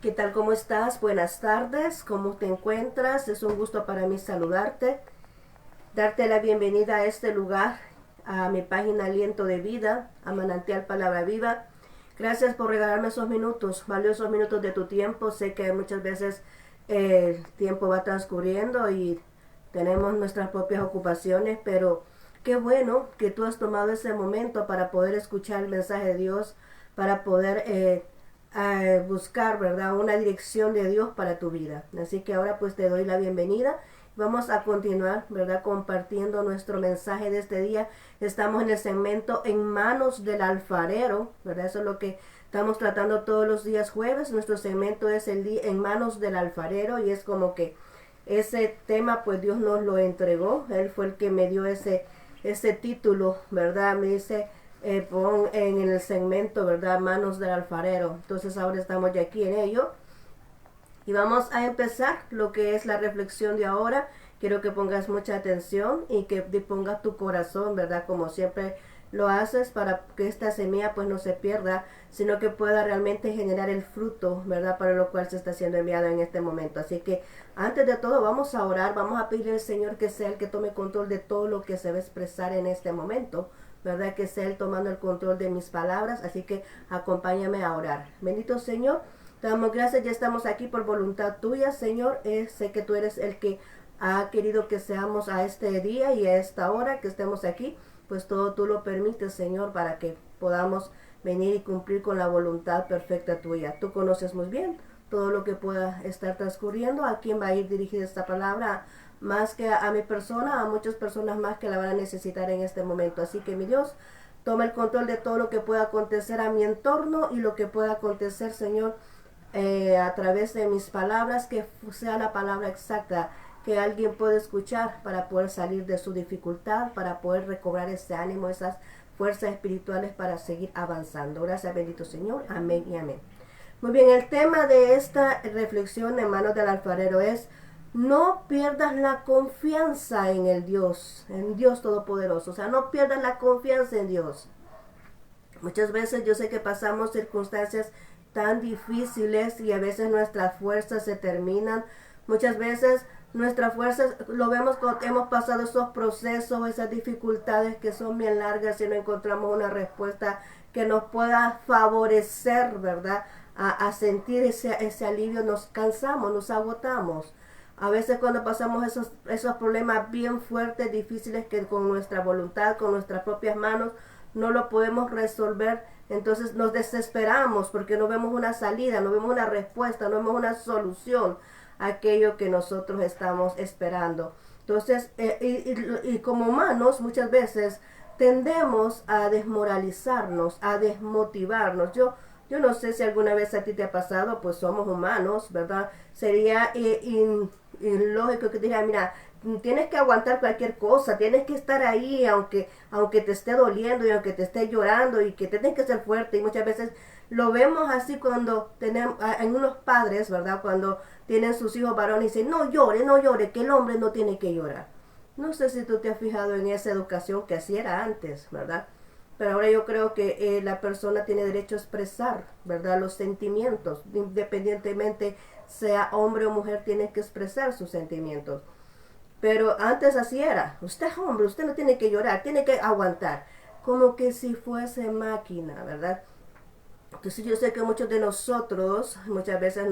¿Qué tal? ¿Cómo estás? Buenas tardes. ¿Cómo te encuentras? Es un gusto para mí saludarte, darte la bienvenida a este lugar, a mi página Aliento de Vida, a Manantial Palabra Viva. Gracias por regalarme esos minutos, valiosos minutos de tu tiempo. Sé que muchas veces el tiempo va transcurriendo y tenemos nuestras propias ocupaciones, pero qué bueno que tú has tomado ese momento para poder escuchar el mensaje de Dios, para poder a buscar, ¿verdad?, una dirección de Dios para tu vida. Así que ahora pues te doy la bienvenida. Vamos a continuar, ¿verdad?, compartiendo nuestro mensaje de este día. Estamos en el segmento En manos del alfarero, ¿verdad? Eso es lo que estamos tratando todos los días jueves. Nuestro segmento es el día En manos del alfarero, y es como que ese tema pues Dios nos lo entregó. Él fue el que me dio ese título, ¿verdad? Me dice, pon en el segmento, ¿verdad?, Manos del alfarero. Entonces ahora estamos ya aquí en ello. Y vamos a empezar lo que es la reflexión de ahora. Quiero que pongas mucha atención y que pongas tu corazón, ¿verdad? Como siempre lo haces, para que esta semilla pues no se pierda, sino que pueda realmente generar el fruto, ¿verdad?, para lo cual se está siendo enviada en este momento. Así que antes de todo vamos a orar, vamos a pedirle al Señor que sea el que tome control de todo lo que se va a expresar en este momento, ¿verdad? Que sea Él tomando el control de mis palabras. Así que acompáñame a orar. Bendito Señor, te damos gracias, ya estamos aquí por voluntad tuya, Señor. Sé que tú eres el que ha querido que seamos a este día y a esta hora que estemos aquí. Pues todo tú lo permites, Señor, para que podamos venir y cumplir con la voluntad perfecta tuya. Tú conoces muy bien todo lo que pueda estar transcurriendo, a quién va a ir dirigida esta palabra, más que a mi persona, a muchas personas más que la van a necesitar en este momento. Así que mi Dios, toma el control de todo lo que pueda acontecer a mi entorno y lo que pueda acontecer, Señor, a través de mis palabras, que sea la palabra exacta que alguien puede escuchar para poder salir de su dificultad, para poder recobrar ese ánimo, esas fuerzas espirituales para seguir avanzando. Gracias, bendito Señor. Amén y amén. Muy bien, el tema de esta reflexión en manos del alfarero es: no pierdas la confianza en Dios Todopoderoso. O sea, no pierdas la confianza en Dios. Muchas veces yo sé que pasamos circunstancias tan difíciles y a veces nuestras fuerzas se terminan. Muchas veces nuestras fuerzas, lo vemos cuando hemos pasado esos procesos, esas dificultades que son bien largas, y no encontramos una respuesta que nos pueda favorecer, ¿verdad?, a sentir ese alivio. Nos cansamos, nos agotamos. A veces cuando pasamos esos problemas bien fuertes, difíciles, que con nuestra voluntad, con nuestras propias manos, no lo podemos resolver, entonces nos desesperamos porque no vemos una salida, no vemos una respuesta, no vemos una solución a aquello que nosotros estamos esperando. Entonces, y como humanos muchas veces tendemos a desmoralizarnos, a desmotivarnos. Yo no sé si alguna vez a ti te ha pasado, pues somos humanos, ¿verdad? Sería ilógico que te dijera, mira, tienes que aguantar cualquier cosa, tienes que estar ahí aunque te esté doliendo y aunque te esté llorando, y que tienes que ser fuerte. Y muchas veces lo vemos así cuando tenemos en unos padres, ¿verdad?, cuando tienen sus hijos varones y dicen, no llore, no llore, que el hombre no tiene que llorar. No sé si tú te has fijado en esa educación que así era antes, ¿verdad? Pero ahora yo creo que la persona tiene derecho a expresar, ¿verdad?, los sentimientos, independientemente sea hombre o mujer, tiene que expresar sus sentimientos. Pero antes así era: usted es hombre, usted no tiene que llorar, tiene que aguantar, como que si fuese máquina, ¿verdad? Entonces yo sé que muchos de nosotros muchas veces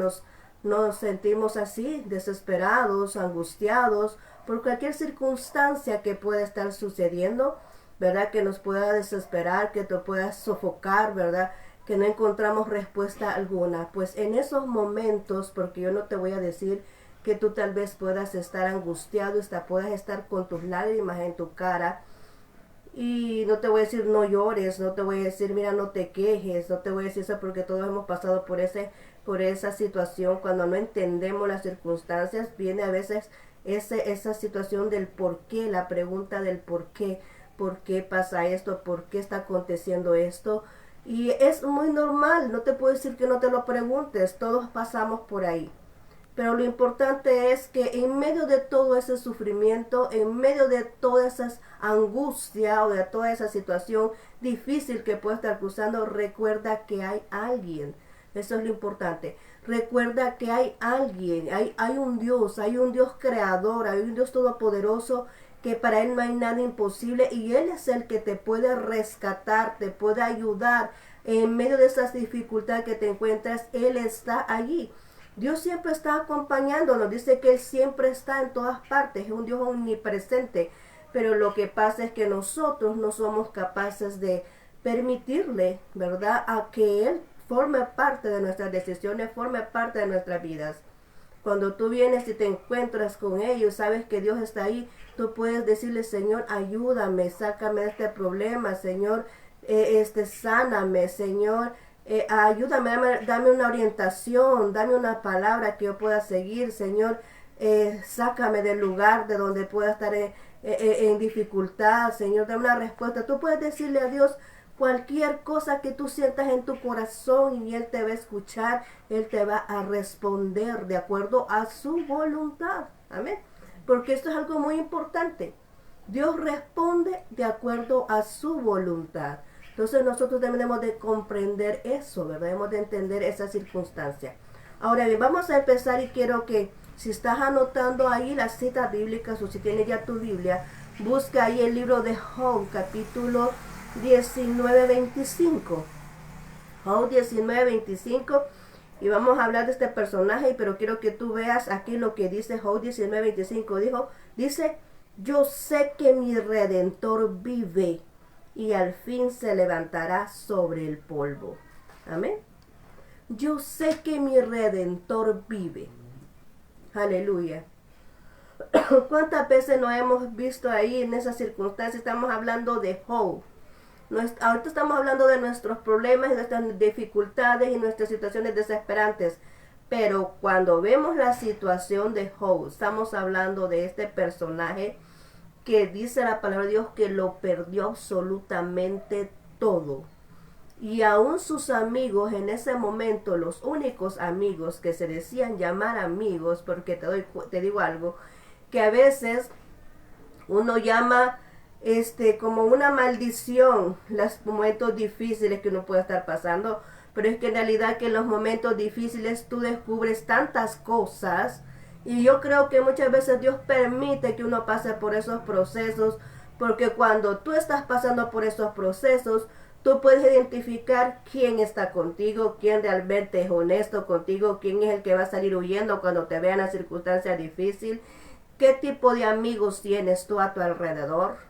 nos sentimos así, desesperados, angustiados por cualquier circunstancia que pueda estar sucediendo, ¿verdad?, que nos pueda desesperar, que te pueda sofocar, ¿verdad?, que no encontramos respuesta alguna. Pues en esos momentos, porque yo no te voy a decir que tú tal vez puedas estar angustiado, hasta puedas estar con tus lágrimas en tu cara, y no te voy a decir no llores, no te voy a decir mira no te quejes, no te voy a decir eso, porque todos hemos pasado por esa situación. Cuando no entendemos las circunstancias, viene a veces esa situación del por qué, la pregunta del por qué pasa esto, por qué está aconteciendo esto. Y es muy normal, no te puedo decir que no te lo preguntes, todos pasamos por ahí. Pero lo importante es que en medio de todo ese sufrimiento, en medio de toda esa angustia o de toda esa situación difícil que puede estar cruzando, recuerda que hay alguien. Eso es lo importante. Recuerda que hay alguien, hay un Dios creador, hay un Dios todopoderoso que para Él no hay nada imposible y Él es el que te puede rescatar, te puede ayudar en medio de esas dificultades que te encuentras. Él está allí. Dios siempre está acompañándonos, dice que Él siempre está en todas partes, es un Dios omnipresente, pero lo que pasa es que nosotros no somos capaces de permitirle, ¿verdad?, a que Él forme parte de nuestras decisiones, forme parte de nuestras vidas. Cuando tú vienes y te encuentras con ellos, sabes que Dios está ahí, tú puedes decirle, Señor, ayúdame, sácame de este problema, Señor, sáname, Señor, ayúdame, dame una orientación, dame una palabra que yo pueda seguir, Señor, sácame del lugar de donde pueda estar en dificultad, Señor, dame una respuesta. Tú puedes decirle a Dios cualquier cosa que tú sientas en tu corazón y Él te va a escuchar, Él te va a responder de acuerdo a su voluntad. Amén. Porque esto es algo muy importante. Dios responde de acuerdo a su voluntad. Entonces nosotros debemos de comprender eso, ¿verdad? Debemos de entender esa circunstancia. Ahora bien, vamos a empezar y quiero que si estás anotando ahí las citas bíblicas o si tienes ya tu Biblia, busca ahí el libro de Job, capítulo 19:25. Job 19:25. Y vamos a hablar de este personaje, pero quiero que tú veas aquí lo que dice Job 19:25. Dice, yo sé que mi Redentor vive y al fin se levantará sobre el polvo. Amén. Yo sé que mi Redentor vive. Aleluya. ¿Cuántas veces nos hemos visto ahí en esas circunstancias? Estamos hablando de Job. Ahorita estamos hablando de nuestros problemas y nuestras dificultades y nuestras situaciones desesperantes. Pero cuando vemos la situación de Job, estamos hablando de este personaje que dice la palabra de Dios que lo perdió absolutamente todo. Y aún sus amigos en ese momento, los únicos amigos que se decían llamar amigos, porque te digo algo, que a veces uno llama como una maldición los momentos difíciles que uno puede estar pasando, pero es que en realidad que en los momentos difíciles tú descubres tantas cosas y yo creo que muchas veces Dios permite que uno pase por esos procesos porque cuando tú estás pasando por esos procesos tú puedes identificar quién está contigo, quién realmente es honesto contigo, quién es el que va a salir huyendo cuando te vean en una circunstancia difícil, qué tipo de amigos tienes tú a tu alrededor.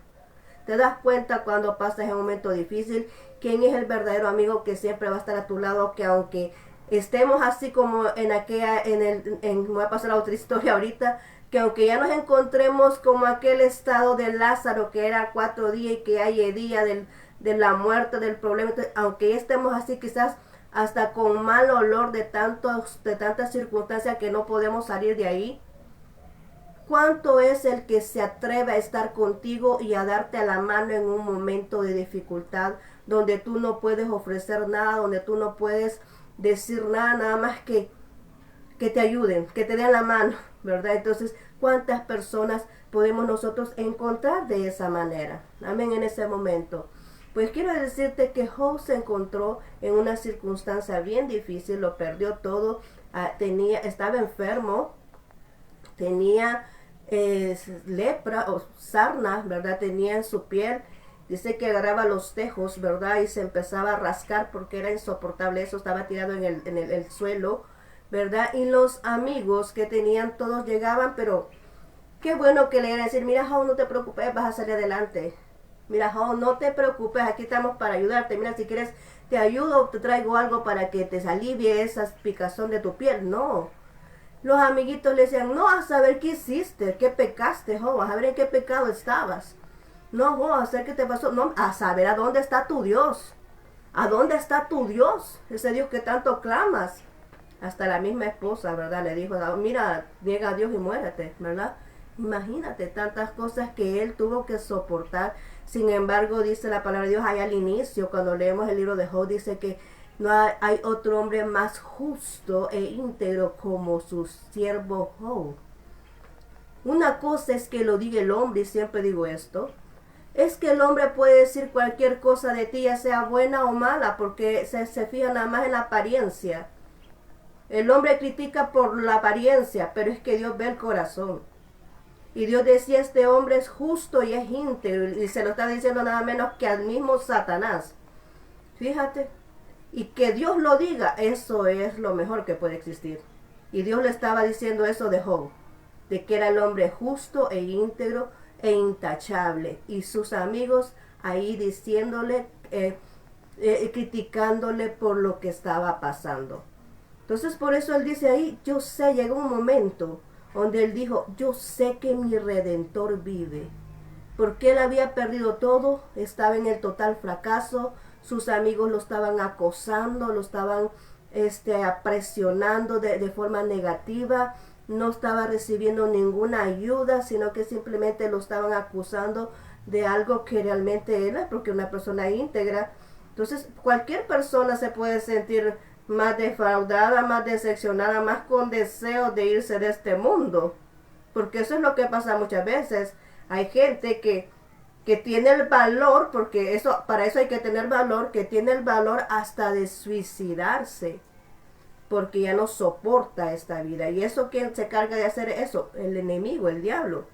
Te das cuenta cuando pasas en un momento difícil quién es el verdadero amigo que siempre va a estar a tu lado, que aunque estemos así como voy a pasar a otra historia ahorita, que aunque ya nos encontremos como aquel estado de Lázaro que era 4 días y que hay el día de la muerte, del problema, aunque ya estemos así quizás hasta con mal olor de tantas circunstancias que no podemos salir de ahí, ¿cuánto es el que se atreve a estar contigo y a darte a la mano en un momento de dificultad donde tú no puedes ofrecer nada, donde tú no puedes decir nada, nada más que te ayuden, que te den la mano, ¿verdad? Entonces, ¿cuántas personas podemos nosotros encontrar de esa manera? Amén, en ese momento. Pues quiero decirte que Job se encontró en una circunstancia bien difícil, lo perdió todo, estaba enfermo, tenía lepra o sarna, ¿verdad? Tenía en su piel, dice que agarraba los tejos, ¿verdad? Y se empezaba a rascar porque era insoportable eso, estaba tirado en el suelo, ¿verdad? Y los amigos que tenían todos llegaban, pero qué bueno que le iban a decir, mira Job, no te preocupes, vas a salir adelante. Mira Job, no te preocupes, aquí estamos para ayudarte. Mira, si quieres te ayudo, te traigo algo para que te alivie esa picazón de tu piel. No. Los amiguitos le decían, no, a saber qué hiciste, qué pecaste, Job, a saber en qué pecado estabas. No, Job, a saber qué te pasó. No, a saber a dónde está tu Dios. ¿A dónde está tu Dios? Ese Dios que tanto clamas. Hasta la misma esposa, ¿verdad? Le dijo, mira, niega a Dios y muérete, ¿verdad? Imagínate tantas cosas que él tuvo que soportar. Sin embargo, dice la palabra de Dios ahí al inicio, cuando leemos el libro de Job, dice que no hay otro hombre más justo e íntegro como su siervo Job. Una cosa es que lo diga el hombre, y siempre digo esto, Es que el hombre puede decir cualquier cosa de ti, ya sea buena o mala, porque se fija nada más en la apariencia. El hombre critica por la apariencia, pero es que Dios ve el corazón. Y Dios decía, este hombre es justo y es íntegro. Y se lo está diciendo nada menos que al mismo Satanás. Fíjate. Y que Dios lo diga, eso es lo mejor que puede existir. Y Dios le estaba diciendo eso de Job, de que era el hombre justo e íntegro e intachable. Y sus amigos ahí diciéndole, criticándole por lo que estaba pasando. Entonces por eso él dice ahí, yo sé, llegó un momento donde él dijo, yo sé que mi Redentor vive. Porque él había perdido todo, estaba en el total fracaso, sus amigos lo estaban acosando, lo estaban presionando de forma negativa, no estaba recibiendo ninguna ayuda, sino que simplemente lo estaban acusando de algo que realmente era, porque una persona íntegra. Entonces cualquier persona se puede sentir más defraudada, más decepcionada, más con deseo de irse de este mundo, porque eso es lo que pasa muchas veces. Hay gente que tiene el valor, porque eso, para eso hay que tener valor, que tiene el valor hasta de suicidarse, porque ya no soporta esta vida. Y eso, ¿quién se encarga de hacer eso? El enemigo, el diablo.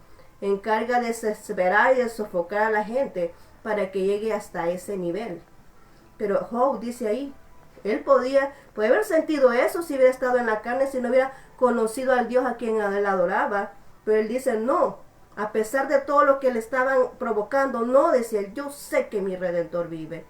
Encarga de desesperar y de sofocar a la gente para que llegue hasta ese nivel. Pero Job dice ahí, él puede haber sentido eso si hubiera estado en la carne, si no hubiera conocido al Dios a quien él adoraba. Pero él dice, no, a pesar de todo lo que le estaban provocando, no, decía él, yo sé que mi Redentor vive.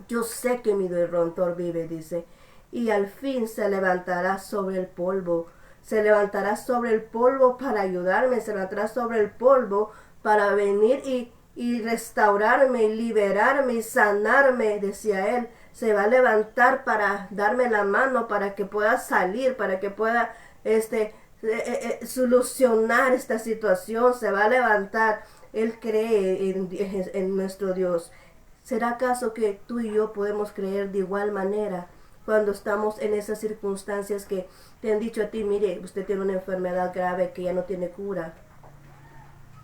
Yo sé que mi Redentor vive, dice. Y al fin se levantará sobre el polvo. Se levantará sobre el polvo para ayudarme, se levantará sobre el polvo para venir y restaurarme y liberarme y sanarme, decía él. Se va a levantar para darme la mano, para que pueda salir, para que pueda solucionar esta situación. Se va a levantar. Él cree en nuestro Dios. ¿Será acaso que tú y yo podemos creer de igual manera cuando estamos en esas circunstancias que te han dicho a ti, mire, usted tiene una enfermedad grave que ya no tiene cura?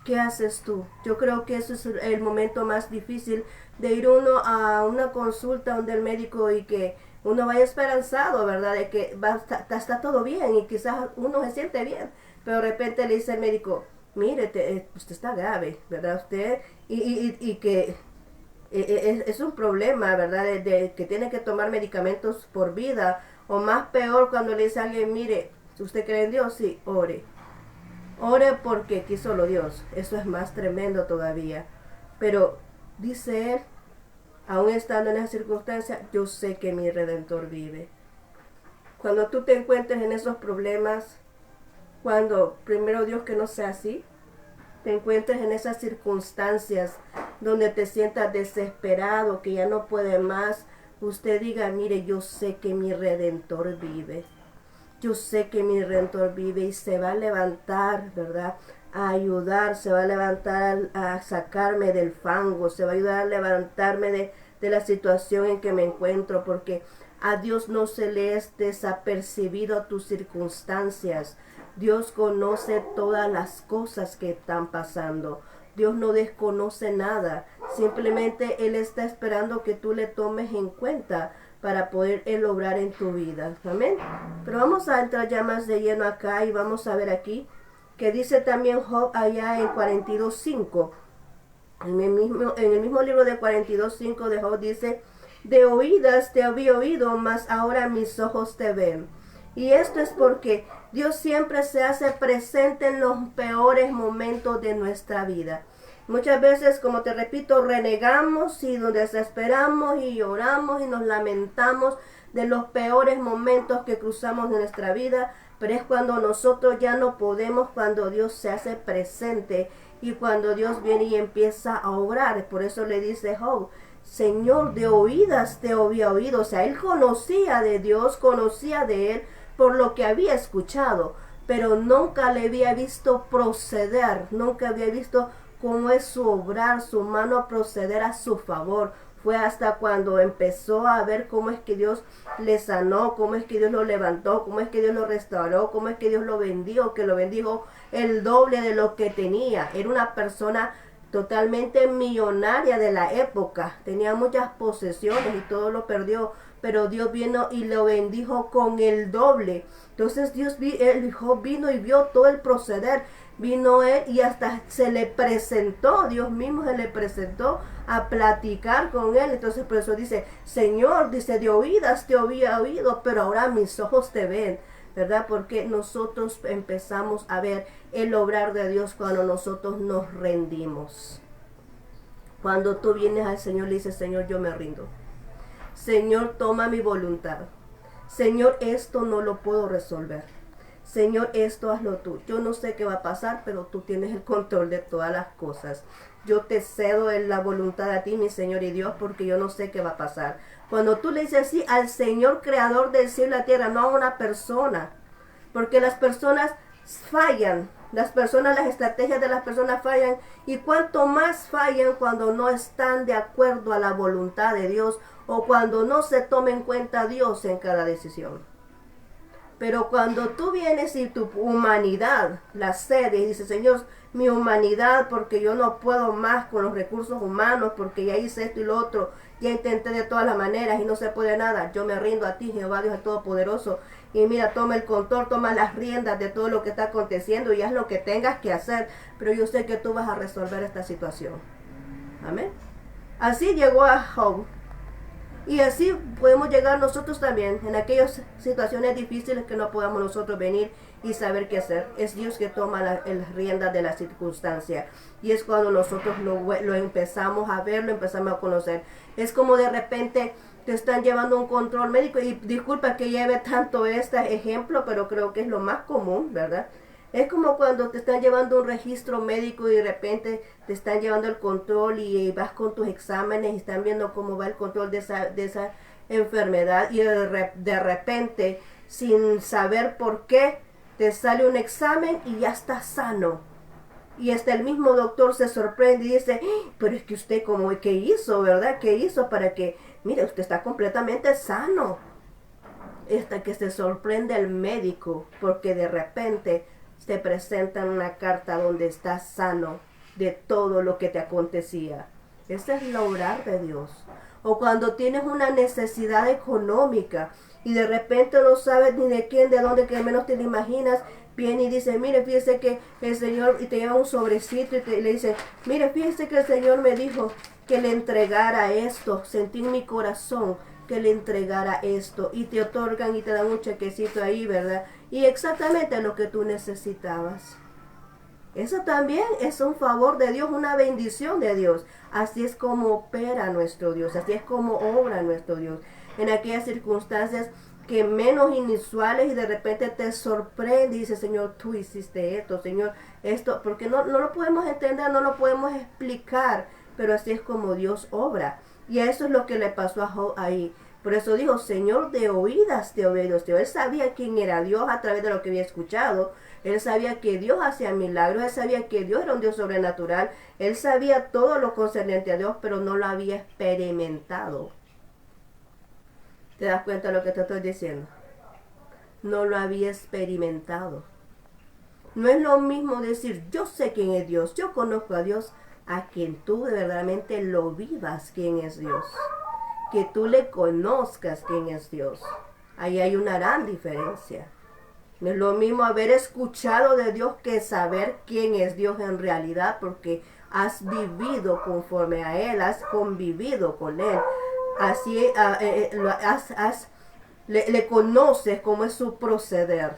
¿Qué haces tú? Yo creo que eso es el momento más difícil, de ir uno a una consulta donde el médico y que uno vaya esperanzado, ¿verdad? De que está todo bien y quizás uno se siente bien, pero de repente le dice el médico, mire, usted está grave, ¿verdad? Usted, y que es un problema, ¿verdad? De que tiene que tomar medicamentos por vida, o más peor cuando le dice a alguien, mire, si usted cree en Dios, sí, ore. Ore porque quiso lo Dios. Eso es más tremendo todavía. Pero dice él, aún estando en esa circunstancia, yo sé que mi Redentor vive. Cuando tú te encuentres en esos problemas, cuando primero Dios que no sea así, te encuentres en esas circunstancias donde te sientas desesperado, que ya no puede más, usted diga, mire, yo sé que mi Redentor vive. Yo sé que mi Redentor vive y se va a levantar, ¿verdad? A ayudar, se va a levantar a sacarme del fango, se va a ayudar a levantarme de la situación en que me encuentro, porque a Dios no se le es desapercibido tus circunstancias. Dios conoce todas las cosas que están pasando. Dios no desconoce nada. Simplemente Él está esperando que tú le tomes en cuenta para poder Él obrar en tu vida. Amén. Pero vamos a entrar ya más de lleno acá y vamos a ver aquí que dice también Job allá en 42.5. En el mismo libro de 42.5 de Job dice, de oídas te había oído, mas ahora mis ojos te ven. Y esto es porque Dios siempre se hace presente en los peores momentos de nuestra vida. Muchas veces, como te repito, renegamos y nos desesperamos y lloramos y nos lamentamos de los peores momentos que cruzamos en nuestra vida, pero es cuando nosotros ya no podemos, cuando Dios se hace presente y cuando Dios viene y empieza a obrar. Por eso le dice Job, Señor, de oídas te había oído. O sea, él conocía de Dios, conocía de Él por lo que había escuchado, pero nunca le había visto proceder, nunca había visto cómo es su obrar, su mano proceder a su favor. Fue hasta cuando empezó a ver cómo es que Dios le sanó, cómo es que Dios lo levantó, cómo es que Dios lo restauró, cómo es que Dios lo bendijo, que lo bendijo el doble de lo que tenía. Era una persona totalmente millonaria de la época, tenía muchas posesiones y todo lo perdió, pero Dios vino y lo bendijo con el doble. Entonces el hijo vino y vio todo el proceder, vino él y hasta se le presentó, Dios mismo se le presentó a platicar con él. Entonces por eso dice, Señor, dice, de oídas te había oído, pero ahora mis ojos te ven, ¿verdad? Porque nosotros empezamos a ver el obrar de Dios cuando nosotros nos rendimos. Cuando tú vienes al Señor, le dices, Señor, yo me rindo. Señor, toma mi voluntad. Señor, esto no lo puedo resolver. Señor, esto hazlo tú. Yo no sé qué va a pasar, pero tú tienes el control de todas las cosas. Yo te cedo en la voluntad a ti, mi Señor y Dios, porque yo no sé qué va a pasar. Cuando tú le dices así al Señor creador del cielo y la tierra, no a una persona, porque las personas fallan, las estrategias de las personas fallan, y cuanto más fallan cuando no están de acuerdo a la voluntad de Dios o cuando no se toma en cuenta a Dios en cada decisión. Pero cuando tú vienes y tu humanidad la cede y dices, Señor, mi humanidad, porque yo no puedo más con los recursos humanos, porque ya hice esto y lo otro, ya intenté de todas las maneras y no se puede nada, yo me rindo a ti, Jehová Dios el Todopoderoso, y mira, toma el control, toma las riendas de todo lo que está aconteciendo y haz lo que tengas que hacer, pero yo sé que tú vas a resolver esta situación. Amén. Así llegó a Job. Y así podemos llegar nosotros también en aquellas situaciones difíciles que no podamos nosotros venir y saber qué hacer. Es Dios que toma las riendas de la circunstancia. Y es cuando nosotros lo empezamos a ver, lo empezamos a conocer. Es como de repente te están llevando un control médico. Y disculpa que lleve tanto este ejemplo, pero creo que es lo más común, ¿verdad? Es como cuando te están llevando un registro médico y de repente te están llevando el control y vas con tus exámenes y están viendo cómo va el control de esa enfermedad y de repente, sin saber por qué, te sale un examen y ya está sano. Y hasta el mismo doctor se sorprende y dice, pero es que usted ¿qué hizo, verdad? ¿Qué hizo para que, mire, usted está completamente sano? Hasta que se sorprende el médico porque de repente te presentan una carta donde estás sano de todo lo que te acontecía. Ese es el obrar de Dios. O cuando tienes una necesidad económica y de repente no sabes ni de quién, de dónde, que menos te lo imaginas, viene y dice, mire, fíjese que el Señor, y te lleva un sobrecito y le dice, mire, fíjese que el Señor me dijo que le entregara esto, sentí en mi corazón que le entregara esto, y te otorgan y te dan un chequecito ahí, ¿verdad? Y exactamente lo que tú necesitabas. Eso también es un favor de Dios, una bendición de Dios. Así es como opera nuestro Dios, así es como obra nuestro Dios. En aquellas circunstancias que menos inusuales y de repente te sorprende y dice, Señor, tú hiciste esto, Señor, esto, porque no lo podemos entender, no lo podemos explicar, pero así es como Dios obra. Y eso es lo que le pasó a Job ahí. Por eso dijo, Señor, de oídas te he oído. Él sabía quién era Dios a través de lo que había escuchado. Él sabía que Dios hacía milagros. Él sabía que Dios era un Dios sobrenatural. Él sabía todo lo concerniente a Dios, pero no lo había experimentado. ¿Te das cuenta de lo que te estoy diciendo? No lo había experimentado. No es lo mismo decir, yo sé quién es Dios, yo conozco a Dios, a quien tú verdaderamente lo vivas quién es Dios, que tú le conozcas quién es Dios. Ahí hay una gran diferencia. No es lo mismo haber escuchado de Dios que saber quién es Dios en realidad, porque has vivido conforme a Él, has convivido con Él, así le conoces cómo es su proceder.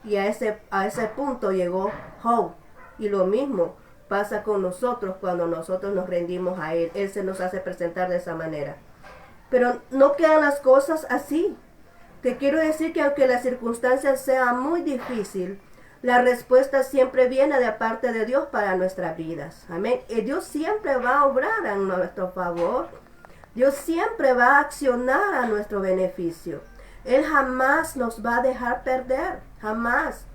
Y a ese punto llegó Job. Y lo mismo pasa con nosotros cuando nosotros nos rendimos a Él. Él se nos hace presentar de esa manera. Pero no quedan las cosas así. Te quiero decir que aunque la circunstancia sea muy difícil, la respuesta siempre viene de parte de Dios para nuestras vidas. Amén. Y Dios siempre va a obrar a nuestro favor. Dios siempre va a accionar a nuestro beneficio. Él jamás nos va a dejar perder. Jamás.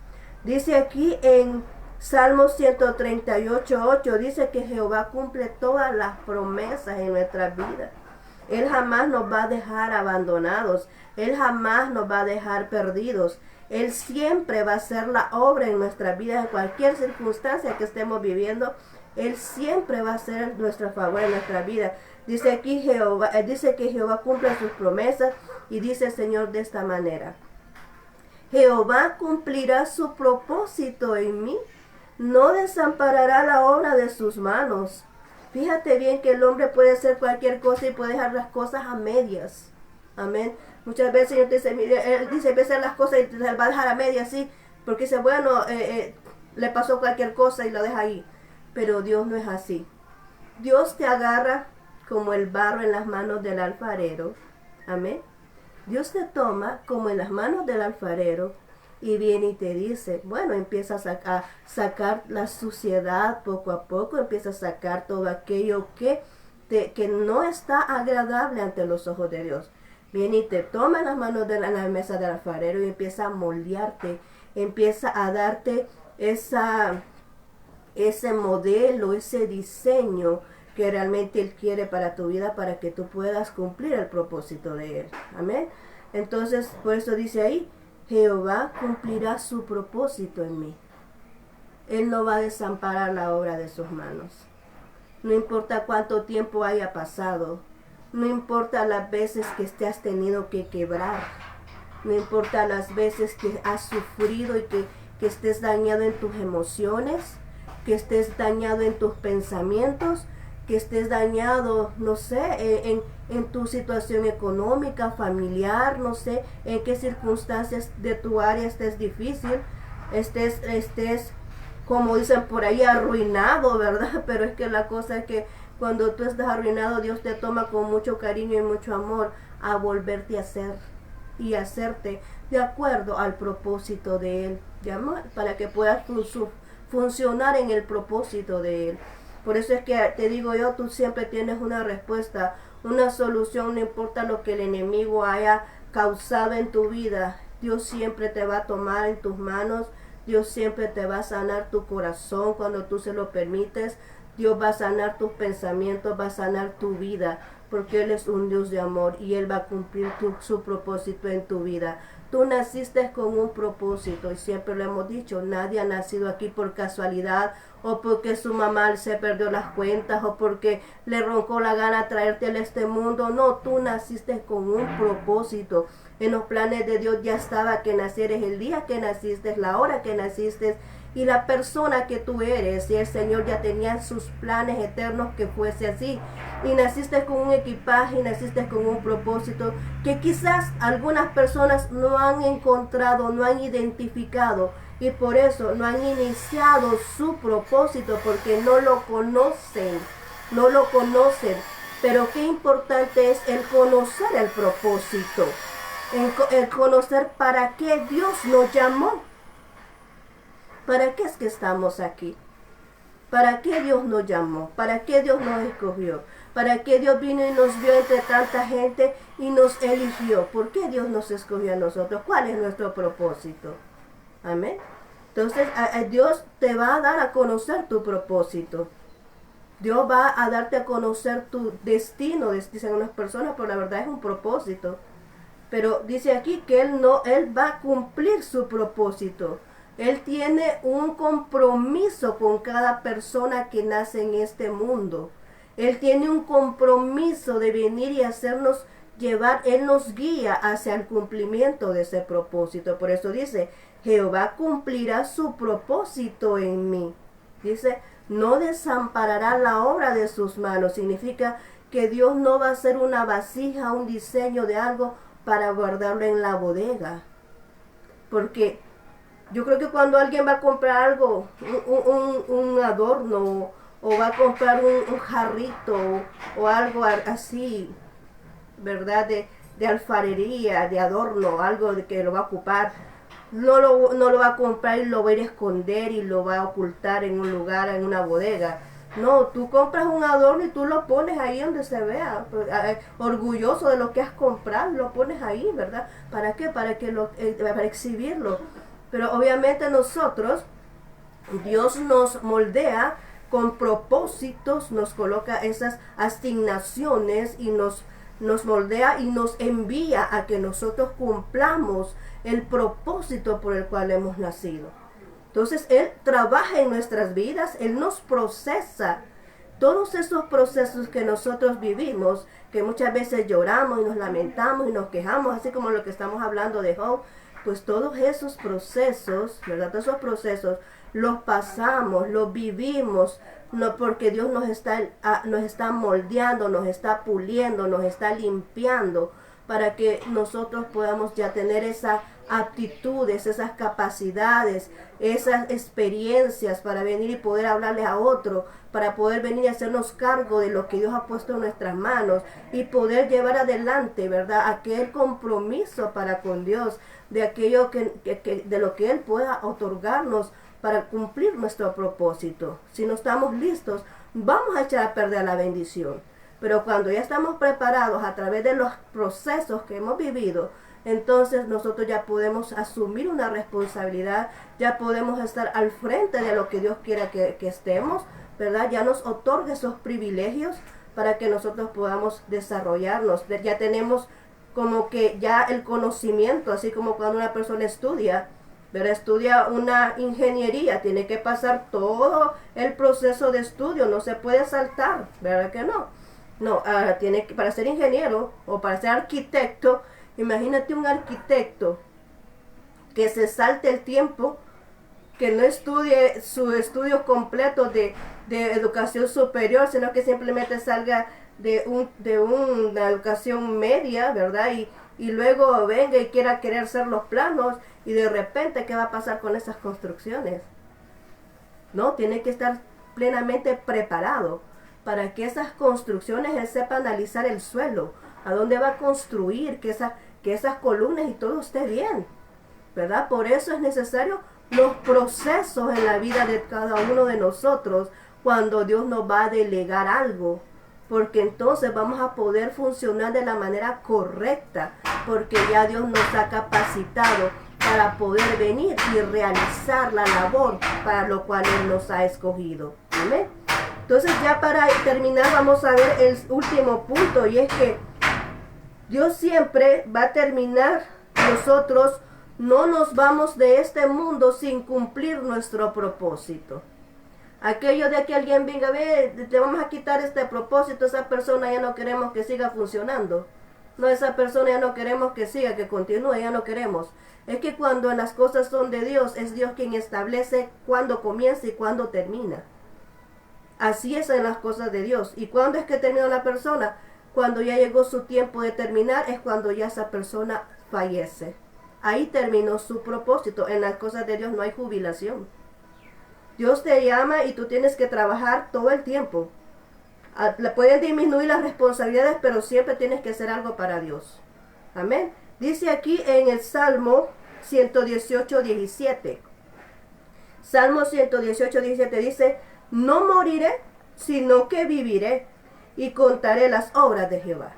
Dice aquí en Salmo 138:8, dice que Jehová cumple todas las promesas en nuestras vidas. Él jamás nos va a dejar abandonados. Él jamás nos va a dejar perdidos. Él siempre va a hacer la obra en nuestras vidas, en cualquier circunstancia que estemos viviendo. Él siempre va a ser nuestro favor en nuestra vida. Dice aquí Jehová, dice que Jehová cumple sus promesas y dice el Señor de esta manera: Jehová cumplirá su propósito en mí, no desamparará la obra de sus manos. Fíjate bien que el hombre puede hacer cualquier cosa y puede dejar las cosas a medias. Amén. Muchas veces el Señor dice, mire, Él dice, ve a hacer las cosas y se va a dejar a medias así, porque dice, bueno, le pasó cualquier cosa y lo deja ahí. Pero Dios no es así. Dios te agarra como el barro en las manos del alfarero. Amén. Dios te toma como en las manos del alfarero y viene y te dice, bueno, empieza a sacar la suciedad poco a poco, empieza a sacar todo aquello que no está agradable ante los ojos de Dios. Viene y te toma en las manos de la mesa del alfarero y empieza a moldearte, empieza a darte ese modelo, ese diseño que realmente Él quiere para tu vida, para que tú puedas cumplir el propósito de Él. Amén. Entonces, por eso dice ahí, Jehová cumplirá su propósito en mí. Él no va a desamparar la obra de sus manos. No importa cuánto tiempo haya pasado, no importa las veces que has tenido que quebrar, no importa las veces que has sufrido y que estés dañado en tus emociones, que estés dañado en tus pensamientos, que estés dañado, no sé, en tu situación económica, familiar, no sé, en qué circunstancias de tu área estés difícil, estés, como dicen por ahí, arruinado, ¿verdad? Pero es que la cosa es que cuando tú estás arruinado, Dios te toma con mucho cariño y mucho amor a volverte a hacer y hacerte de acuerdo al propósito de Él, ¿ya? Para que puedas funcionar en el propósito de Él. Por eso es que te digo yo, tú siempre tienes una respuesta, una solución, no importa lo que el enemigo haya causado en tu vida. Dios siempre te va a tomar en tus manos, Dios siempre te va a sanar tu corazón cuando tú se lo permites. Dios va a sanar tus pensamientos, va a sanar tu vida, porque Él es un Dios de amor y Él va a cumplir su propósito en tu vida. Tú naciste con un propósito y siempre lo hemos dicho, nadie ha nacido aquí por casualidad o porque su mamá se perdió las cuentas o porque le roncó la gana traerte a este mundo. No, tú naciste con un propósito. En los planes de Dios ya estaba que nacieres el día que naciste, la hora que naciste y la persona que tú eres. Y el Señor ya tenía sus planes eternos que fuese así. Y naciste con un equipaje, y naciste con un propósito que quizás algunas personas no han encontrado, no han identificado. Y por eso no han iniciado su propósito porque no lo conocen, no lo conocen. Pero qué importante es el conocer el propósito, el conocer para qué Dios nos llamó. ¿Para qué es que estamos aquí? ¿Para qué Dios nos llamó? ¿Para qué Dios nos escogió? ¿Para qué Dios vino y nos vio entre tanta gente y nos eligió? ¿Por qué Dios nos escogió a nosotros? ¿Cuál es nuestro propósito? Amén. Entonces, Dios te va a dar a conocer tu propósito. Dios va a darte a conocer tu destino, dicen unas personas, pero la verdad es un propósito. Pero dice aquí que Él va a cumplir su propósito. Él tiene un compromiso con cada persona que nace en este mundo. Él tiene un compromiso de venir y hacernos llevar, Él nos guía hacia el cumplimiento de ese propósito. Por eso dice, Jehová cumplirá su propósito en mí. Dice, no desamparará la obra de sus manos. Significa que Dios no va a hacer una vasija, un diseño de algo para guardarlo en la bodega. Porque yo creo que cuando alguien va a comprar algo, un adorno, o va a comprar un jarrito, o algo así, ¿verdad? De alfarería, de adorno, algo de que lo va a ocupar, no lo va a comprar y lo va a ir a esconder y lo va a ocultar en un lugar, en una bodega. No, tú compras un adorno y tú lo pones ahí donde se vea, orgulloso de lo que has comprado, lo pones ahí, ¿verdad? ¿Para qué? Para exhibirlo. Pero obviamente nosotros, Dios nos moldea con propósitos, nos coloca esas asignaciones y nos moldea y nos envía a que nosotros cumplamos el propósito por el cual hemos nacido. Entonces Él trabaja en nuestras vidas, Él nos procesa. Todos esos procesos que nosotros vivimos, que muchas veces lloramos y nos lamentamos y nos quejamos, así como lo que estamos hablando de Job, pues todos esos procesos, ¿verdad? Todos esos procesos los pasamos, los vivimos, no porque Dios nos está moldeando, nos está puliendo, nos está limpiando, para que nosotros podamos ya tener esas aptitudes, esas capacidades, esas experiencias para venir y poder hablarles a otro, para poder venir y hacernos cargo de lo que Dios ha puesto en nuestras manos y poder llevar adelante, ¿verdad? Aquel compromiso para con Dios, de aquello de lo que Él pueda otorgarnos para cumplir nuestro propósito. Si no estamos listos, vamos a echar a perder la bendición. Pero cuando ya estamos preparados a través de los procesos que hemos vivido, entonces nosotros ya podemos asumir una responsabilidad, ya podemos estar al frente de lo que Dios quiera que estemos, ¿verdad? Ya nos otorga esos privilegios para que nosotros podamos desarrollarnos. Ya tenemos como que ya el conocimiento, así como cuando una persona estudia, ¿verdad? Estudia una ingeniería, tiene que pasar todo el proceso de estudio, no se puede saltar, ¿verdad que no? No, tiene que, para ser ingeniero o para ser arquitecto, imagínate un arquitecto que se salte el tiempo, que no estudie su estudio completo de educación superior, sino que simplemente salga de una educación media, ¿verdad? Y luego venga y querer hacer los planos, y de repente, ¿qué va a pasar con esas construcciones? No, tiene que estar plenamente preparado para que esas construcciones él sepa analizar el suelo, a dónde va a construir, que esas columnas y todo esté bien, ¿verdad? Por eso es necesario los procesos en la vida de cada uno de nosotros cuando Dios nos va a delegar algo, porque entonces vamos a poder funcionar de la manera correcta, porque ya Dios nos ha capacitado para poder venir y realizar la labor para lo cual Él nos ha escogido. Amén. Entonces ya para terminar vamos a ver el último punto, y es que Dios siempre va a terminar, nosotros no nos vamos de este mundo sin cumplir nuestro propósito. Aquello de que alguien venga, te vamos a quitar este propósito, esa persona ya no queremos que siga funcionando. No, esa persona ya no queremos que siga, que continúe, ya no queremos. Es que cuando las cosas son de Dios, es Dios quien establece cuándo comienza y cuándo termina. Así es en las cosas de Dios. ¿Y cuándo es que termina la persona? Cuando ya llegó su tiempo de terminar, es cuando ya esa persona fallece. Ahí terminó su propósito. En las cosas de Dios no hay jubilación. Dios te llama y tú tienes que trabajar todo el tiempo. Le pueden disminuir las responsabilidades, pero siempre tienes que hacer algo para Dios. Amén. Dice aquí en el Salmo 118, 17. Salmo 118, 17 dice: no moriré, sino que viviré y contaré las obras de Jehová.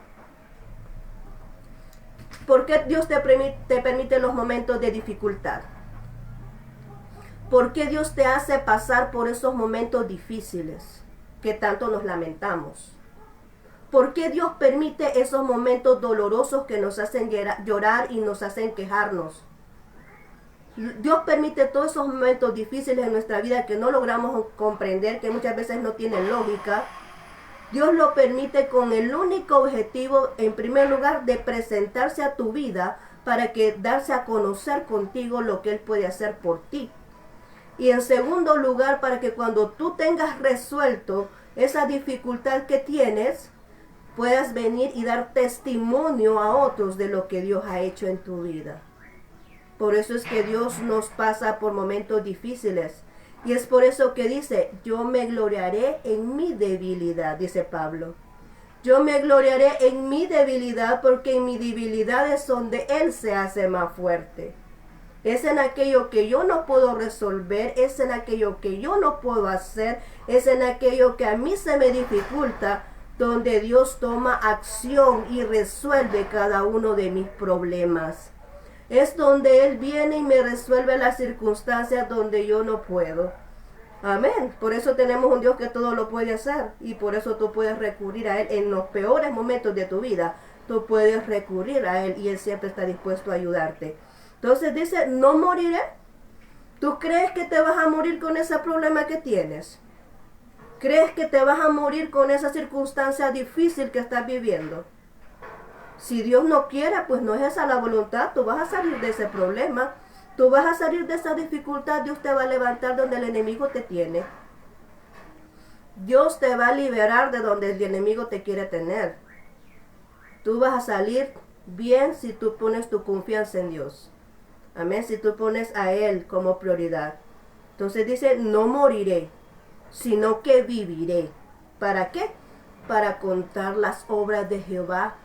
¿Por qué Dios te permite los momentos de dificultad? ¿Por qué Dios te hace pasar por esos momentos difíciles que tanto nos lamentamos? ¿Por qué Dios permite esos momentos dolorosos que nos hacen llorar y nos hacen quejarnos? Dios permite todos esos momentos difíciles en nuestra vida que no logramos comprender, que muchas veces no tienen lógica. Dios lo permite con el único objetivo, en primer lugar, de presentarse a tu vida para que darse a conocer contigo lo que Él puede hacer por ti. Y en segundo lugar, para que cuando tú tengas resuelto esa dificultad que tienes, puedas venir y dar testimonio a otros de lo que Dios ha hecho en tu vida. Por eso es que Dios nos pasa por momentos difíciles. Y es por eso que dice: yo me gloriaré en mi debilidad, dice Pablo. Yo me gloriaré en mi debilidad, porque en mi debilidad es donde Él se hace más fuerte. Es en aquello que yo no puedo resolver, es en aquello que yo no puedo hacer, es en aquello que a mí se me dificulta, donde Dios toma acción y resuelve cada uno de mis problemas. Es donde Él viene y me resuelve las circunstancias donde yo no puedo. Amén. Por eso tenemos un Dios que todo lo puede hacer, y por eso tú puedes recurrir a Él en los peores momentos de tu vida. Tú puedes recurrir a Él y Él siempre está dispuesto a ayudarte. Entonces dice: no moriré. ¿Tú crees que te vas a morir con ese problema que tienes? ¿Crees que te vas a morir con esa circunstancia difícil que estás viviendo? Si Dios no quiere, pues no es esa la voluntad. Tú vas a salir de ese problema. Tú vas a salir de esa dificultad. Dios te va a levantar donde el enemigo te tiene. Dios te va a liberar de donde el enemigo te quiere tener. Tú vas a salir bien si tú pones tu confianza en Dios. Amén. Si tú pones a Él como prioridad. Entonces dice, no moriré, sino que viviré. ¿Para qué? Para contar las obras de Jehová,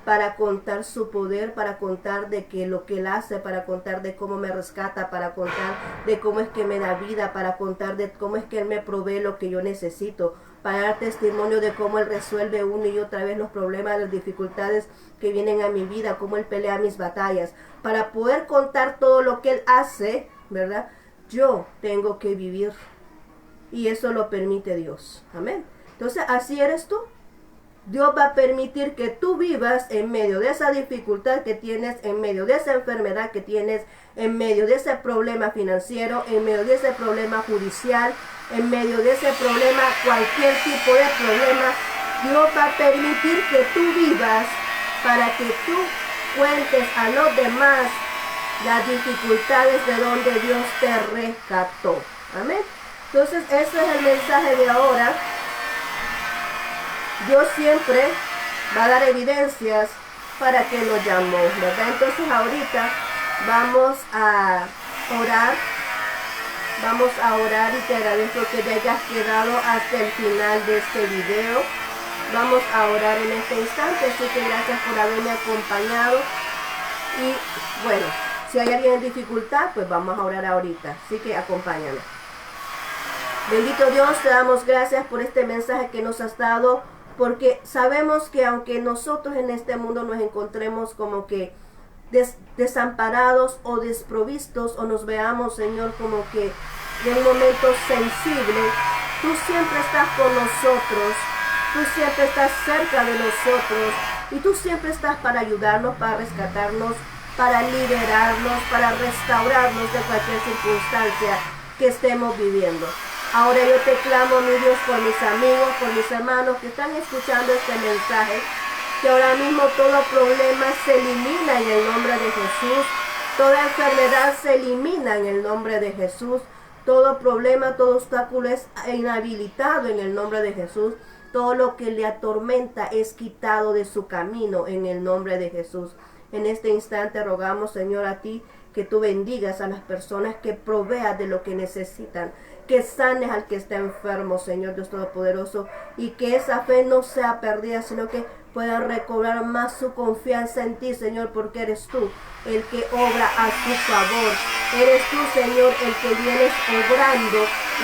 para contar su poder, para contar de que lo que Él hace, para contar de cómo me rescata, para contar de cómo es que me da vida, para contar de cómo es que Él me provee lo que yo necesito, para dar testimonio de cómo Él resuelve una y otra vez los problemas, las dificultades que vienen a mi vida, cómo Él pelea mis batallas, para poder contar todo lo que Él hace, ¿verdad? Yo tengo que vivir y eso lo permite Dios. Amén. Entonces, así eres tú. Dios va a permitir que tú vivas en medio de esa dificultad que tienes, en medio de esa enfermedad que tienes, en medio de ese problema financiero, en medio de ese problema judicial, en medio de ese problema, cualquier tipo de problema. Dios va a permitir que tú vivas para que tú cuentes a los demás las dificultades de donde Dios te rescató. Amén. Entonces, ese es el mensaje de ahora. Dios siempre va a dar evidencias para que lo llamó, ¿verdad? Entonces ahorita vamos a orar y te agradezco que te hayas quedado hasta el final de este video. Vamos a orar en este instante, así que gracias por haberme acompañado. Y bueno, si hay alguien en dificultad, pues vamos a orar ahorita, así que acompáñame. Bendito Dios, te damos gracias por este mensaje que nos has dado, porque sabemos que aunque nosotros en este mundo nos encontremos como que desamparados o desprovistos, o nos veamos, Señor, como que en un momento sensible, tú siempre estás con nosotros, tú siempre estás cerca de nosotros, y tú siempre estás para ayudarnos, para rescatarnos, para liberarnos, para restaurarnos de cualquier circunstancia que estemos viviendo. Ahora yo te clamo, mi Dios, por mis amigos, por mis hermanos que están escuchando este mensaje, que ahora mismo todo problema se elimina en el nombre de Jesús, toda enfermedad se elimina en el nombre de Jesús, todo problema, todo obstáculo es inhabilitado en el nombre de Jesús, todo lo que le atormenta es quitado de su camino en el nombre de Jesús. En este instante rogamos, Señor, a ti, que tú bendigas a las personas, que proveas de lo que necesitan, que sanes al que está enfermo, Señor Dios Todopoderoso, y que esa fe no sea perdida, sino que puedan recobrar más su confianza en ti, Señor, porque eres tú el que obra a su favor. Eres tú, Señor, el que vienes obrando.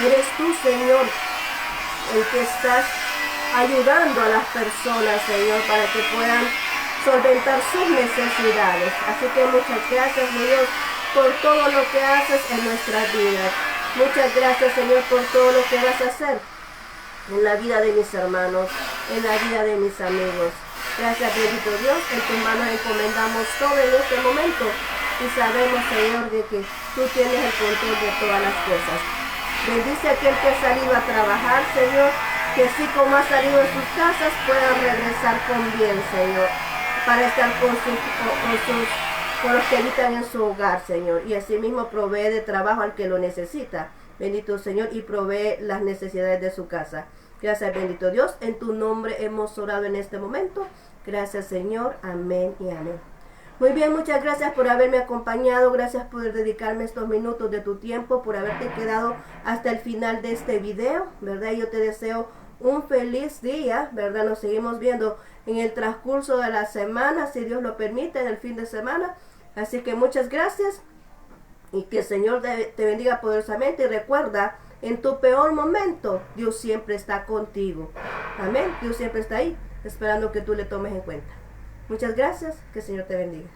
Eres tú, Señor, el que estás ayudando a las personas, Señor, para que puedan solventar sus necesidades. Así que muchas gracias, mi Dios, por todo lo que haces en nuestras vidas. Muchas gracias, Señor, por todo lo que vas a hacer en la vida de mis hermanos, en la vida de mis amigos. Gracias, bendito Dios, en tus manos encomendamos todo en este momento y sabemos, Señor, de que tú tienes el control de todas las cosas. Bendice a aquel que ha salido a trabajar, Señor, que así como ha salido de sus casas puedan regresar con bien, Señor, para estar con los que habitan en su hogar, Señor, y asimismo provee de trabajo al que lo necesita, bendito Señor, y provee las necesidades de su casa. Gracias, bendito Dios, en tu nombre hemos orado en este momento. Gracias, Señor, amén y amén. Muy bien, muchas gracias por haberme acompañado, gracias por dedicarme estos minutos de tu tiempo, por haberte quedado hasta el final de este video, ¿verdad? Yo te deseo un feliz día, ¿verdad? Nos seguimos viendo en el transcurso de la semana, si Dios lo permite, en el fin de semana. Así que muchas gracias y que el Señor te bendiga poderosamente. Y recuerda, en tu peor momento, Dios siempre está contigo. Amén. Dios siempre está ahí, esperando que tú le tomes en cuenta. Muchas gracias. Que el Señor te bendiga.